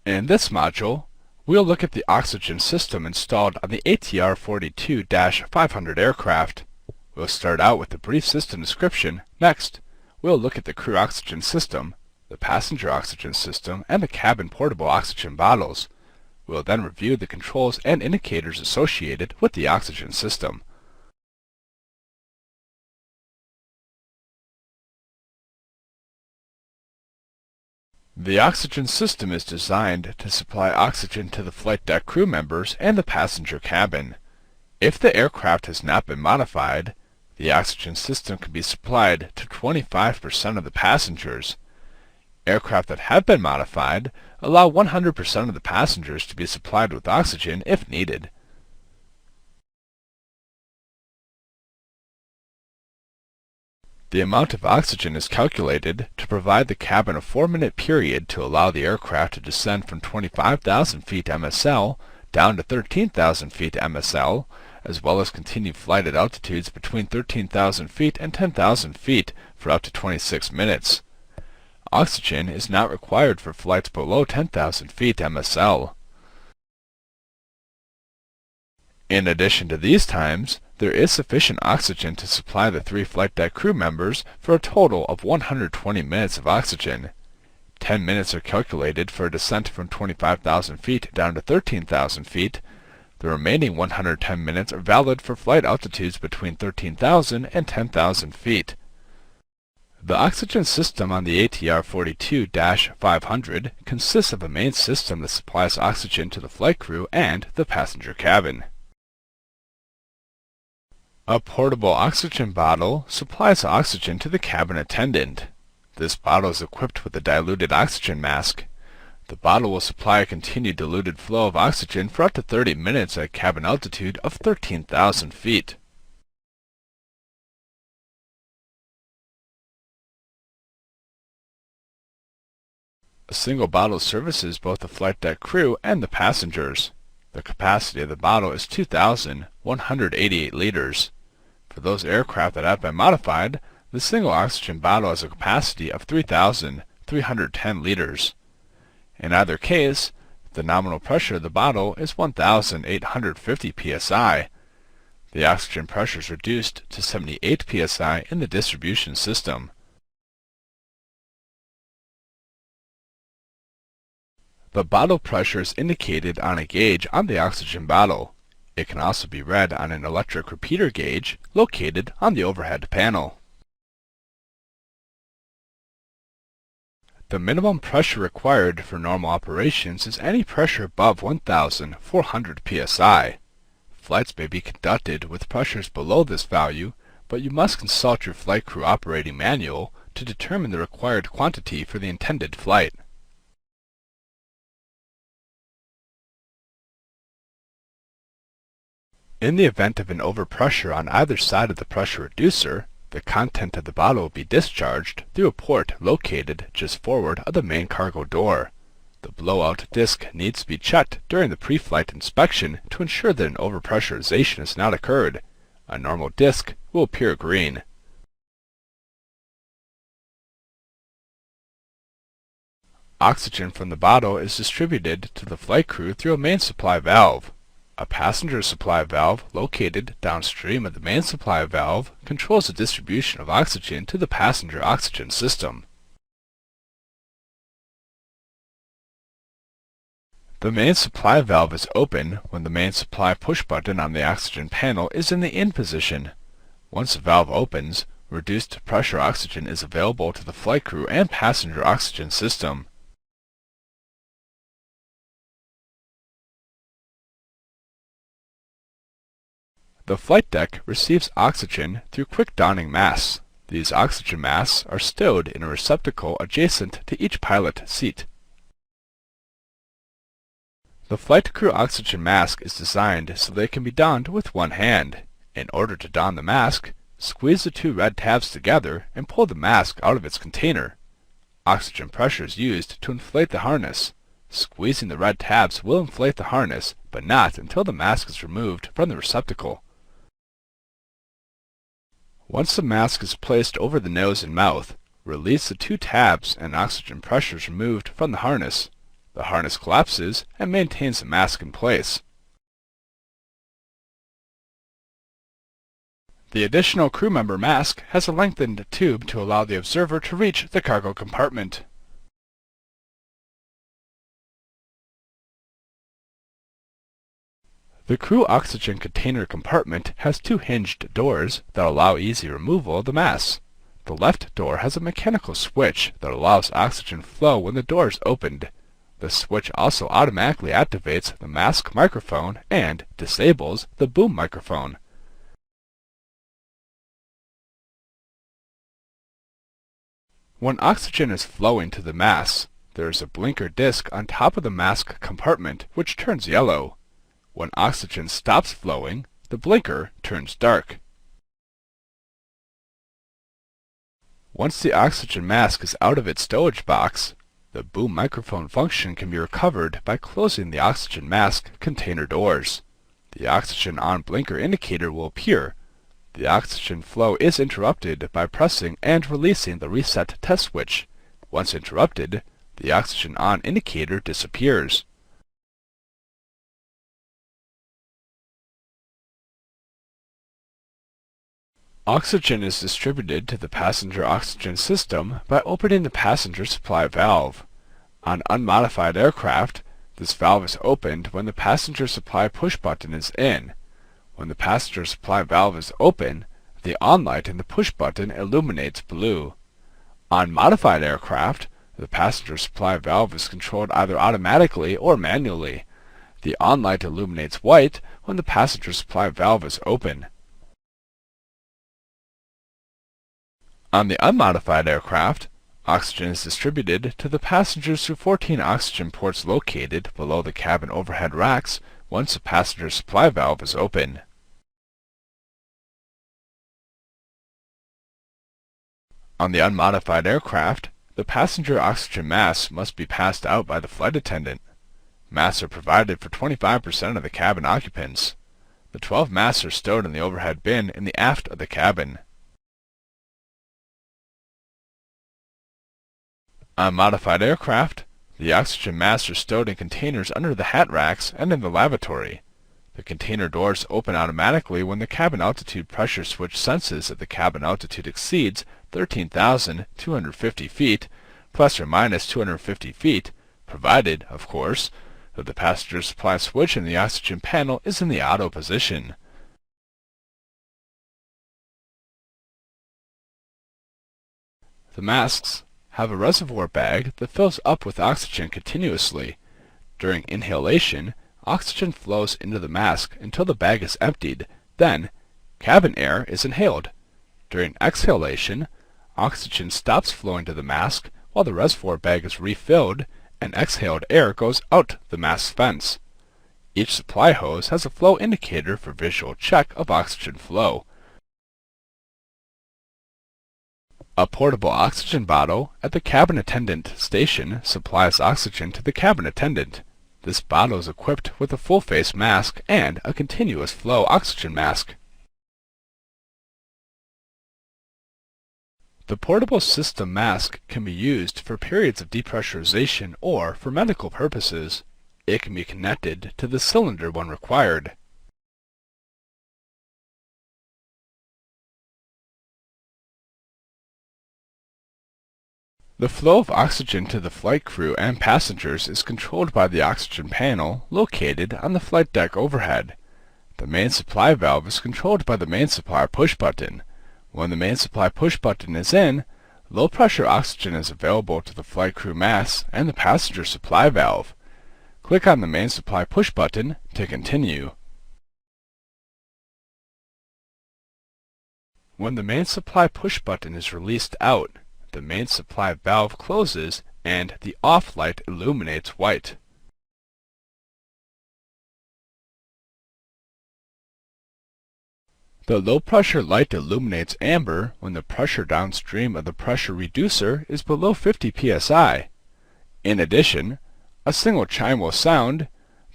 In this module, we'll look at the oxygen system installed on the ATR 42-500 aircraft. We'll start out with a brief system description. Next, we'll look at the crew oxygen system, the passenger oxygen system, and the cabin portable oxygen bottles. We'll then review the controls and indicators associated with the oxygen system. The oxygen system is designed to supply oxygen to the flight deck crew members and the passenger cabin. If the aircraft has not been modified, the oxygen system can be supplied to 25% of the passengers. Aircraft that have been modified allow 100% of the passengers to be supplied with oxygen if needed. The amount of oxygen is calculated to provide the cabin a 4-minute period to allow the aircraft to descend from 25,000 feet MSL down to 13,000 feet MSL, as well as continue flight at altitudes between 13,000 feet and 10,000 feet for up to 26 minutes. Oxygen is not required for flights below 10,000 feet MSL. In addition to these times, there is sufficient oxygen to supply the 3 flight deck crew members for a total of 120 minutes of oxygen. 10 minutes are calculated for a descent from 25,000 feet down to 13,000 feet. The remaining 110 minutes are valid for flight altitudes between 13,000 and 10,000 feet. The oxygen system on the ATR 42-500 consists of a main system that supplies oxygen to the flight crew and the passenger cabin. A portable oxygen bottle supplies oxygen to the cabin attendant. This bottle is equipped with a diluted oxygen mask. The bottle will supply a continued diluted flow of oxygen for up to 30 minutes at a cabin altitude of 13,000 feet. A single bottle services both the flight deck crew and the passengers. The capacity of the bottle is 2,188 liters. For those aircraft that have been modified, the single oxygen bottle has a capacity of 3,310 liters. In either case, the nominal pressure of the bottle is 1,850 psi. The oxygen pressure is reduced to 78 psi in the distribution system. The bottle pressure is indicated on a gauge on the oxygen bottle. It can also be read on an electric repeater gauge located on the overhead panel. The minimum pressure required for normal operations is any pressure above 1,400 psi. Flights may be conducted with pressures below this value, but you must consult your flight crew operating manual to determine the required quantity for the intended flight. In the event of an overpressure on either side of the pressure reducer, the content of the bottle will be discharged through a port located just forward of the main cargo door. The blowout disc needs to be checked during the pre-flight inspection to ensure that an overpressurization has not occurred. A normal disc will appear green. Oxygen from the bottle is distributed to the flight crew through a main supply valve. A passenger supply valve located downstream of the main supply valve controls the distribution of oxygen to the passenger oxygen system. The main supply valve is open when the main supply push button on the oxygen panel is in the in position. Once the valve opens, reduced pressure oxygen is available to the flight crew and passenger oxygen system. The flight deck receives oxygen through quick downing masks. These oxygen masks are stowed in a receptacle adjacent to each pilot seat. The flight crew oxygen mask is designed so they can be donned with one hand. In order to don the mask, squeeze the 2 red tabs together and pull the mask out of its container. Oxygen pressure is used to inflate the harness. Squeezing the red tabs will inflate the harness, but not until the mask is removed from the receptacle. Once the mask is placed over the nose and mouth, release the 2 tabs and oxygen pressure is removed from the harness. The harness collapses and maintains the mask in place. The additional crew member mask has a lengthened tube to allow the observer to reach the cargo compartment. The crew oxygen container compartment has two hinged doors that allow easy removal of the mask. The left door has a mechanical switch that allows oxygen flow when the door is opened. The switch also automatically activates the mask microphone and disables the boom microphone. When oxygen is flowing to the mask, there is a blinker disc on top of the mask compartment which turns yellow. When oxygen stops flowing, the blinker turns dark. Once the oxygen mask is out of its stowage box, the boom microphone function can be recovered by closing the oxygen mask container doors. The oxygen on blinker indicator will appear. The oxygen flow is interrupted by pressing and releasing the reset test switch. Once interrupted, the oxygen on indicator disappears. Oxygen is distributed to the passenger oxygen system by opening the passenger supply valve. On unmodified aircraft, this valve is opened when the passenger supply push button is in. When the passenger supply valve is open, the on light in the push button illuminates blue. On modified aircraft, the passenger supply valve is controlled either automatically or manually. The on light illuminates white when the passenger supply valve is open. On the unmodified aircraft, oxygen is distributed to the passengers through 14 oxygen ports located below the cabin overhead racks once the passenger supply valve is open. On the unmodified aircraft, the passenger oxygen masks must be passed out by the flight attendant. Masks are provided for 25% of the cabin occupants. The 12 masks are stowed in the overhead bin in the aft of the cabin. On modified aircraft, the oxygen masks are stowed in containers under the hat racks and in the lavatory. The container doors open automatically when the cabin altitude pressure switch senses that the cabin altitude exceeds 13,250 feet, plus or minus 250 feet, provided, of course, that the passenger supply switch in the oxygen panel is in the auto position. The masks have a reservoir bag that fills up with oxygen continuously. During inhalation, oxygen flows into the mask until the bag is emptied. Then, cabin air is inhaled. During exhalation, oxygen stops flowing to the mask while the reservoir bag is refilled and exhaled air goes out the mask's vents. Each supply hose has a flow indicator for visual check of oxygen flow. A portable oxygen bottle at the cabin attendant station supplies oxygen to the cabin attendant. This bottle is equipped with a full-face mask and a continuous flow oxygen mask. The portable system mask can be used for periods of depressurization or for medical purposes. It can be connected to the cylinder when required. The flow of oxygen to the flight crew and passengers is controlled by the oxygen panel located on the flight deck overhead. The main supply valve is controlled by the main supply push button. When the main supply push button is in, low-pressure oxygen is available to the flight crew masks and the passenger supply valve. Click on the main supply push button to continue. When the main supply push button is released out, the main supply valve closes and the off light illuminates white. The low-pressure light illuminates amber when the pressure downstream of the pressure reducer is below 50 psi. In addition, a single chime will sound,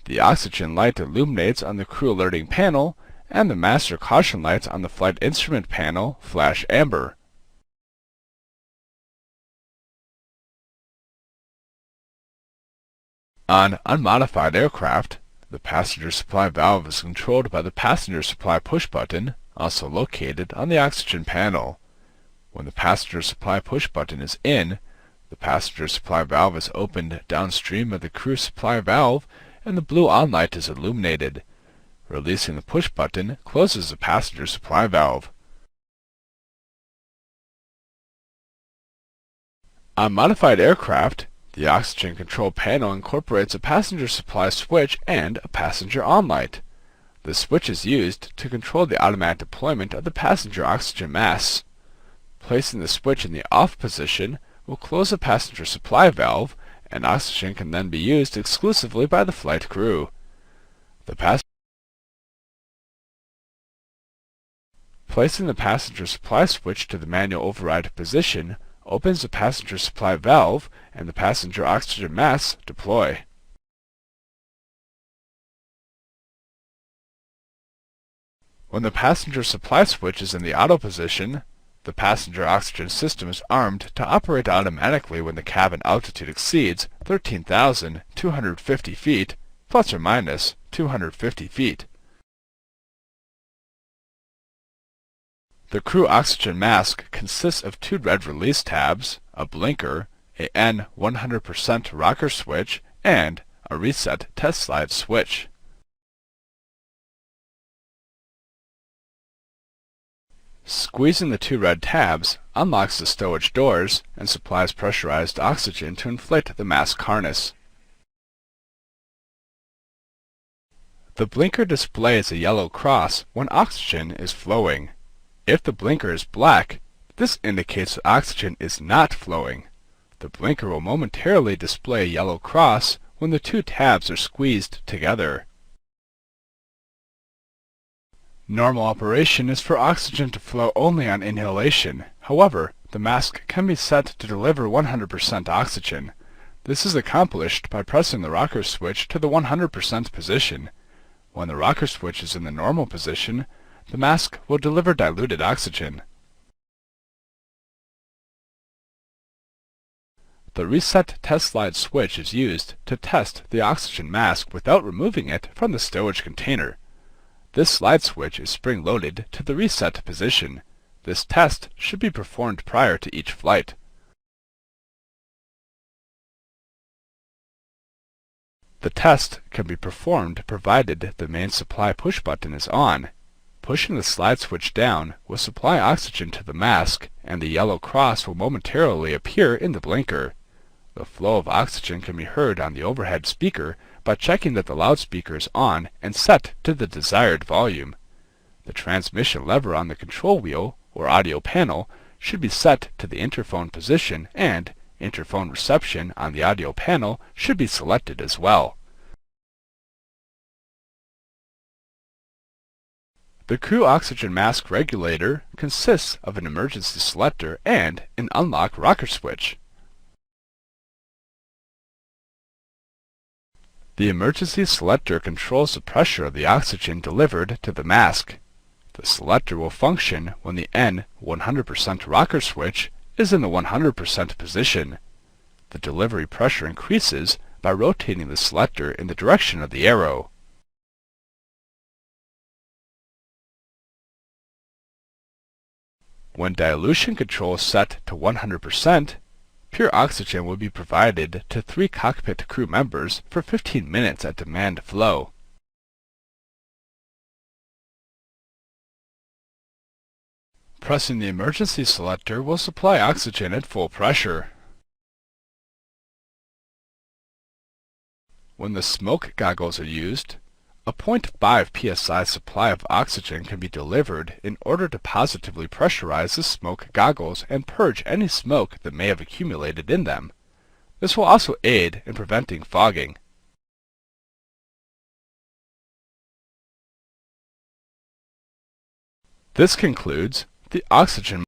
the oxygen light illuminates on the crew alerting panel, and the master caution lights on the flight instrument panel flash amber. On unmodified aircraft, the passenger supply valve is controlled by the passenger supply push button, also located on the oxygen panel. When the passenger supply push button is in, the passenger supply valve is opened downstream of the crew supply valve and the blue on light is illuminated. Releasing the push button closes the passenger supply valve. On modified aircraft, the oxygen control panel incorporates a passenger supply switch and a passenger on light. The switch is used to control the automatic deployment of the passenger oxygen masks. Placing the switch in the off position will close the passenger supply valve, and oxygen can then be used exclusively by the flight crew. Placing the passenger supply switch to the manual override position opens the passenger supply valve and the passenger oxygen masks deploy. When the passenger supply switch is in the auto position, the passenger oxygen system is armed to operate automatically when the cabin altitude exceeds 13,250 feet, plus or minus 250 feet. The crew oxygen mask consists of two red release tabs, a blinker, a N 100% rocker switch, and a reset test slide switch. Squeezing the two red tabs unlocks the stowage doors and supplies pressurized oxygen to inflate the mask harness. The blinker displays a yellow cross when oxygen is flowing. If the blinker is black, this indicates that oxygen is not flowing. The blinker will momentarily display a yellow cross when the two tabs are squeezed together. Normal operation is for oxygen to flow only on inhalation. However, the mask can be set to deliver 100% oxygen. This is accomplished by pressing the rocker switch to the 100% position. When the rocker switch is in the normal position, the mask will deliver diluted oxygen. The reset test slide switch is used to test the oxygen mask without removing it from the stowage container. This slide switch is spring-loaded to the reset position. This test should be performed prior to each flight. The test can be performed provided the main supply push button is on. Pushing the slide switch down will supply oxygen to the mask, and the yellow cross will momentarily appear in the blinker. The flow of oxygen can be heard on the overhead speaker by checking that the loudspeaker is on and set to the desired volume. The transmission lever on the control wheel, or audio panel, should be set to the interphone position, and interphone reception on the audio panel should be selected as well. The crew oxygen mask regulator consists of an emergency selector and an unlock rocker switch. The emergency selector controls the pressure of the oxygen delivered to the mask. The selector will function when the N 100% rocker switch is in the 100% position. The delivery pressure increases by rotating the selector in the direction of the arrow. When dilution control is set to 100%, pure oxygen will be provided to 3 cockpit crew members for 15 minutes at demand flow. Pressing the emergency selector will supply oxygen at full pressure. When the smoke goggles are used, a 0.5 psi supply of oxygen can be delivered in order to positively pressurize the smoke goggles and purge any smoke that may have accumulated in them. This will also aid in preventing fogging. This concludes the oxygen